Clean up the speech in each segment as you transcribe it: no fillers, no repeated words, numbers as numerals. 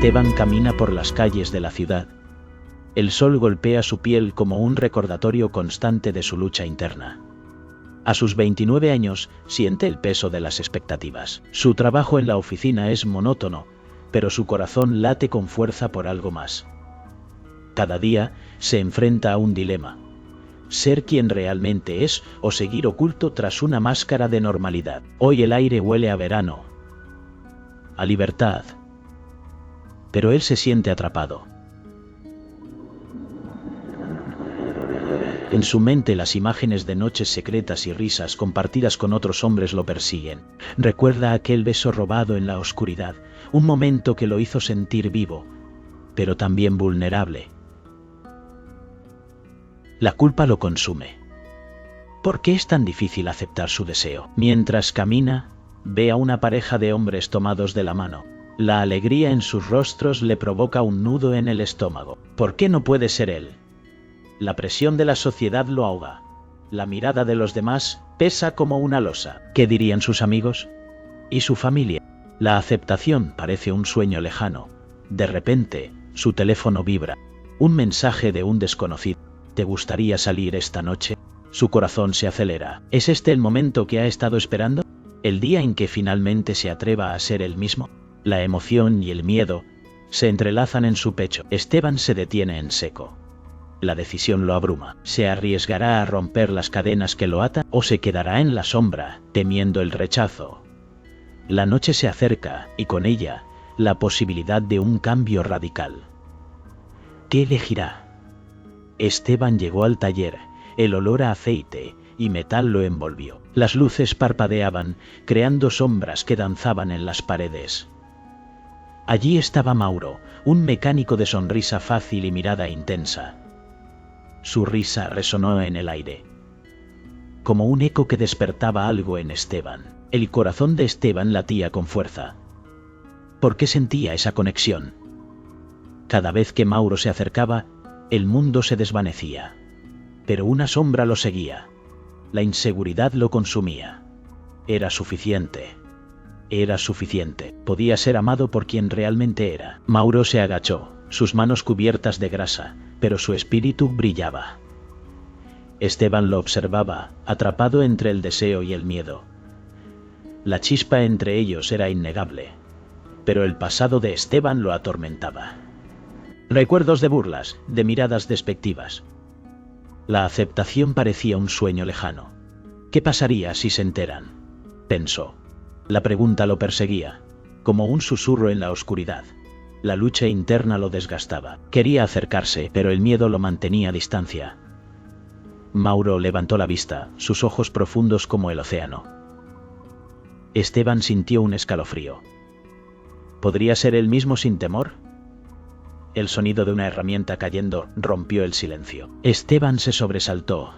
Esteban camina por las calles de la ciudad. El sol golpea su piel como un recordatorio constante de su lucha interna. A sus 29 años, siente el peso de las expectativas. Su trabajo en la oficina es monótono, pero su corazón late con fuerza por algo más. Cada día se enfrenta a un dilema: ser quien realmente es o seguir oculto tras una máscara de normalidad. Hoy el aire huele a verano, a libertad, pero él se siente atrapado. En su mente las imágenes de noches secretas y risas compartidas con otros hombres lo persiguen. Recuerda aquel beso robado en la oscuridad, un momento que lo hizo sentir vivo, pero también vulnerable. La culpa lo consume. ¿Por qué es tan difícil aceptar su deseo? Mientras camina, ve a una pareja de hombres tomados de la mano. La alegría en sus rostros le provoca un nudo en el estómago. ¿Por qué no puede ser él? La presión de la sociedad lo ahoga. La mirada de los demás pesa como una losa. ¿Qué dirían sus amigos? ¿Y su familia? La aceptación parece un sueño lejano. De repente, su teléfono vibra. Un mensaje de un desconocido. ¿Te gustaría salir esta noche? Su corazón se acelera. ¿Es este el momento que ha estado esperando? ¿El día en que finalmente se atreva a ser él mismo? La emoción y el miedo se entrelazan en su pecho. Esteban se detiene en seco. La decisión lo abruma. ¿Se arriesgará a romper las cadenas que lo atan o se quedará en la sombra, temiendo el rechazo? La noche se acerca y con ella la posibilidad de un cambio radical. ¿Qué elegirá? Esteban llegó al taller. El olor a aceite y metal lo envolvió. Las luces parpadeaban, creando sombras que danzaban en las paredes. Allí estaba Mauro, un mecánico de sonrisa fácil y mirada intensa. Su risa resonó en el aire, como un eco que despertaba algo en Esteban. El corazón de Esteban latía con fuerza. ¿Por qué sentía esa conexión? Cada vez que Mauro se acercaba, el mundo se desvanecía. Pero una sombra lo seguía. La inseguridad lo consumía. Era suficiente. Era suficiente. Podía ser amado por quien realmente era. Mauro se agachó, sus manos cubiertas de grasa, pero su espíritu brillaba. Esteban lo observaba, atrapado entre el deseo y el miedo. La chispa entre ellos era innegable, pero el pasado de Esteban lo atormentaba. Recuerdos de burlas, de miradas despectivas. La aceptación parecía un sueño lejano. ¿Qué pasaría si se enteran? Pensó. La pregunta lo perseguía, como un susurro en la oscuridad. La lucha interna lo desgastaba. Quería acercarse, pero el miedo lo mantenía a distancia. Mauro levantó la vista, sus ojos profundos como el océano. Esteban sintió un escalofrío. ¿Podría ser él mismo sin temor? El sonido de una herramienta cayendo rompió el silencio. Esteban se sobresaltó,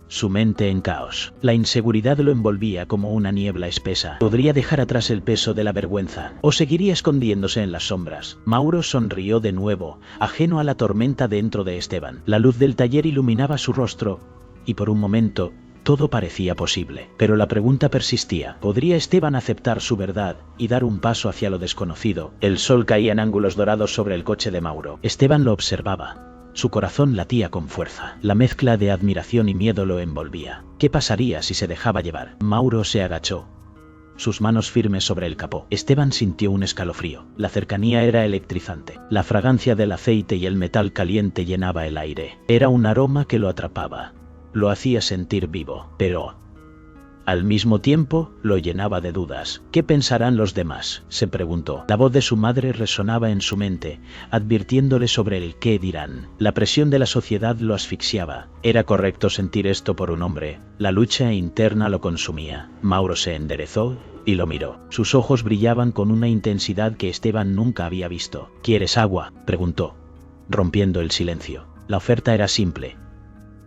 su mente en caos. La inseguridad lo envolvía como una niebla espesa. ¿Podría dejar atrás el peso de la vergüenza o seguiría escondiéndose en las sombras? Mauro sonrió de nuevo, ajeno a la tormenta dentro de Esteban. La luz del taller iluminaba su rostro y por un momento todo parecía posible. Pero la pregunta persistía. ¿Podría Esteban aceptar su verdad y dar un paso hacia lo desconocido? El sol caía en ángulos dorados sobre el coche de Mauro. Esteban lo observaba. Su corazón latía con fuerza. La mezcla de admiración y miedo lo envolvía. ¿Qué pasaría si se dejaba llevar? Mauro se agachó, sus manos firmes sobre el capó. Esteban sintió un escalofrío. La cercanía era electrizante. La fragancia del aceite y el metal caliente llenaba el aire. Era un aroma que lo atrapaba. Lo hacía sentir vivo, pero al mismo tiempo lo llenaba de dudas. ¿Qué pensarán los demás?, se preguntó. La voz de su madre resonaba en su mente, advirtiéndole sobre el qué dirán. La presión de la sociedad lo asfixiaba. Era correcto sentir esto por un hombre. La lucha interna lo consumía. Mauro se enderezó y lo miró. Sus ojos brillaban con una intensidad que Esteban nunca había visto. ¿Quieres agua?, preguntó, rompiendo el silencio. La oferta era simple,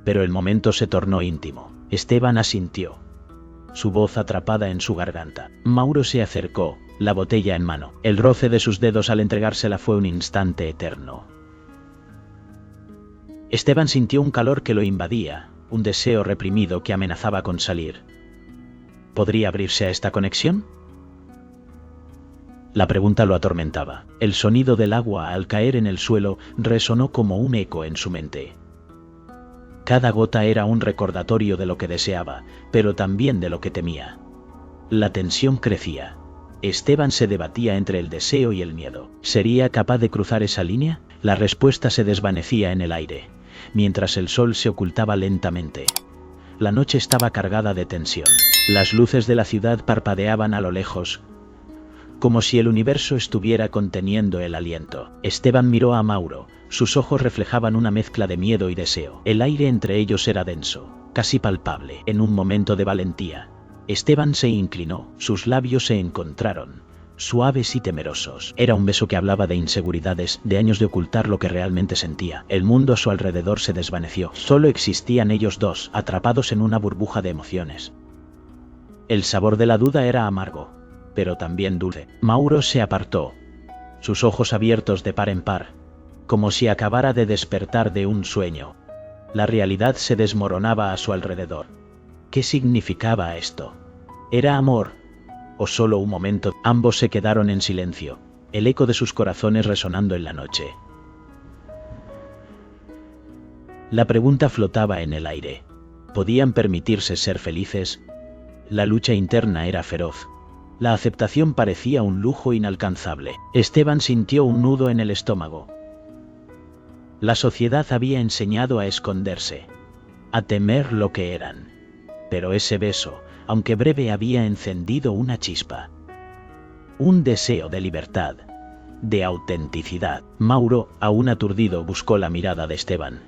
pero el momento se tornó íntimo. Esteban asintió, su voz atrapada en su garganta. Mauro se acercó, la botella en mano. El roce de sus dedos al entregársela fue un instante eterno. Esteban sintió un calor que lo invadía, un deseo reprimido que amenazaba con salir. ¿Podría abrirse a esta conexión? La pregunta lo atormentaba. El sonido del agua al caer en el suelo resonó como un eco en su mente. Cada gota era un recordatorio de lo que deseaba, pero también de lo que temía. La tensión crecía. Esteban se debatía entre el deseo y el miedo. ¿Sería capaz de cruzar esa línea? La respuesta se desvanecía en el aire, mientras el sol se ocultaba lentamente. La noche estaba cargada de tensión. Las luces de la ciudad parpadeaban a lo lejos, como si el universo estuviera conteniendo el aliento. Esteban miró a Mauro. Sus ojos reflejaban una mezcla de miedo y deseo. El aire entre ellos era denso, casi palpable. En un momento de valentía, Esteban se inclinó. Sus labios se encontraron, suaves y temerosos. Era un beso que hablaba de inseguridades, de años de ocultar lo que realmente sentía. El mundo a su alrededor se desvaneció. Solo existían ellos dos, atrapados en una burbuja de emociones. El sabor de la duda era amargo, pero también dulce. Mauro se apartó, sus ojos abiertos de par en par, como si acabara de despertar de un sueño. La realidad se desmoronaba a su alrededor. ¿Qué significaba esto? ¿Era amor? ¿O solo un momento? Ambos se quedaron en silencio, el eco de sus corazones resonando en la noche. La pregunta flotaba en el aire. ¿Podían permitirse ser felices? La lucha interna era feroz. La aceptación parecía un lujo inalcanzable. Esteban sintió un nudo en el estómago. La sociedad había enseñado a esconderse, a temer lo que eran. Pero ese beso, aunque breve, había encendido una chispa. Un deseo de libertad, de autenticidad. Mauro, aún aturdido, buscó la mirada de Esteban.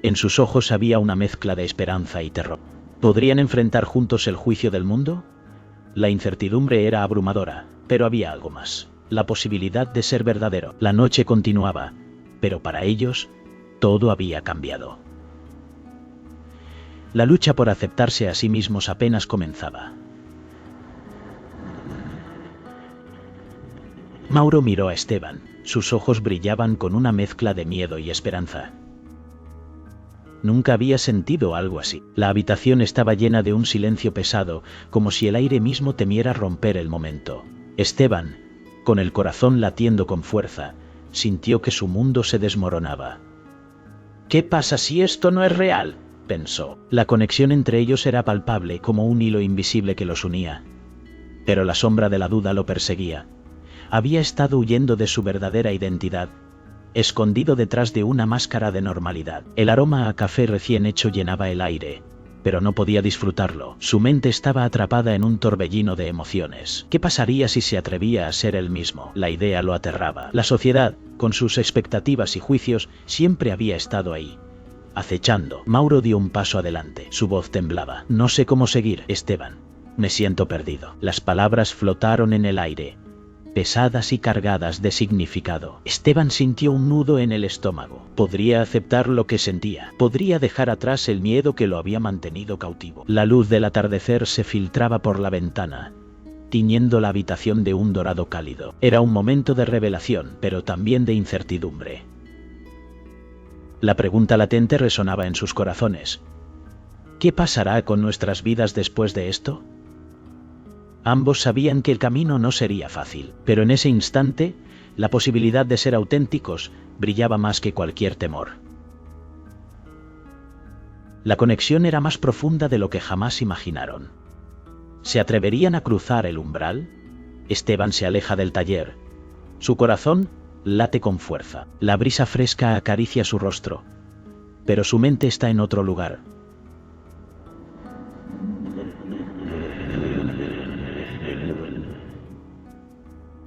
En sus ojos había una mezcla de esperanza y terror. ¿Podrían enfrentar juntos el juicio del mundo? La incertidumbre era abrumadora, pero había algo más. La posibilidad de ser verdadero. La noche continuaba, pero para ellos, todo había cambiado. La lucha por aceptarse a sí mismos apenas comenzaba. Mauro miró a Esteban. Sus ojos brillaban con una mezcla de miedo y esperanza. Nunca había sentido algo así. La habitación estaba llena de un silencio pesado, como si el aire mismo temiera romper el momento. Esteban, con el corazón latiendo con fuerza, sintió que su mundo se desmoronaba. ¿Qué pasa si esto no es real?, pensó. La conexión entre ellos era palpable, como un hilo invisible que los unía. Pero la sombra de la duda lo perseguía. Había estado huyendo de su verdadera identidad, escondido detrás de una máscara de normalidad. El aroma a café recién hecho llenaba el aire, pero no podía disfrutarlo. Su mente estaba atrapada en un torbellino de emociones. ¿Qué pasaría si se atrevía a ser él mismo? La idea lo aterraba. La sociedad, con sus expectativas y juicios, siempre había estado ahí, acechando. Mauro dio un paso adelante. Su voz temblaba. No sé cómo seguir, Esteban. Me siento perdido. Las palabras flotaron en el aire, pesadas y cargadas de significado. Esteban sintió un nudo en el estómago. Podría aceptar lo que sentía. Podría dejar atrás el miedo que lo había mantenido cautivo. La luz del atardecer se filtraba por la ventana, tiñendo la habitación de un dorado cálido. Era un momento de revelación, pero también de incertidumbre. La pregunta latente resonaba en sus corazones. ¿Qué pasará con nuestras vidas después de esto? Ambos sabían que el camino no sería fácil, pero en ese instante, la posibilidad de ser auténticos brillaba más que cualquier temor. La conexión era más profunda de lo que jamás imaginaron. ¿Se atreverían a cruzar el umbral? Esteban se aleja del taller. Su corazón late con fuerza. La brisa fresca acaricia su rostro, pero su mente está en otro lugar.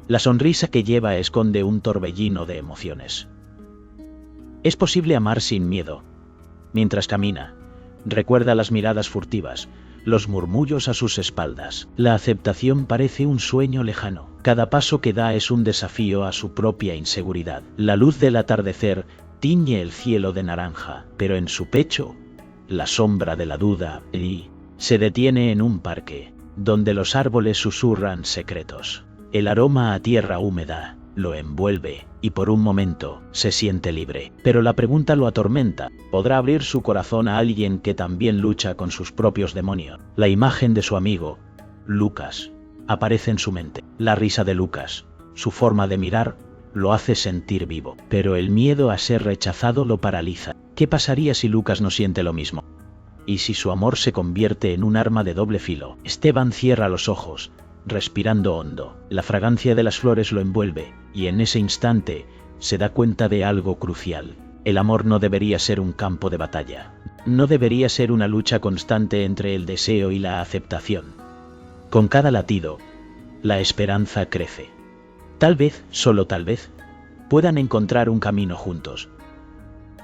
La sonrisa que lleva esconde un torbellino de emociones. Es posible amar sin miedo. Mientras camina, recuerda las miradas furtivas, los murmullos a sus espaldas. La aceptación parece un sueño lejano. Cada paso que da es un desafío a su propia inseguridad. La luz del atardecer tiñe el cielo de naranja, pero en su pecho, la sombra de la duda se detiene en un parque, donde los árboles susurran secretos. El aroma a tierra húmeda lo envuelve, y por un momento se siente libre. Pero la pregunta lo atormenta. ¿Podrá abrir su corazón a alguien que también lucha con sus propios demonios? La imagen de su amigo, Lucas, aparece en su mente. La risa de Lucas, su forma de mirar, lo hace sentir vivo. Pero el miedo a ser rechazado lo paraliza. ¿Qué pasaría si Lucas no siente lo mismo? ¿Y si su amor se convierte en un arma de doble filo? Esteban cierra los ojos, respirando hondo. La fragancia de las flores lo envuelve, y en ese instante se da cuenta de algo crucial. El amor no debería ser un campo de batalla. No debería ser una lucha constante entre el deseo y la aceptación. Con cada latido, la esperanza crece. Tal vez, solo tal vez, puedan encontrar un camino juntos.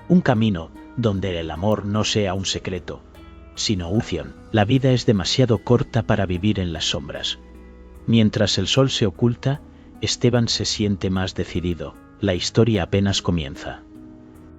Un camino donde el amor no sea un secreto, sino opción. La vida es demasiado corta para vivir en las sombras. Mientras el sol se oculta, Esteban se siente más decidido. La historia apenas comienza.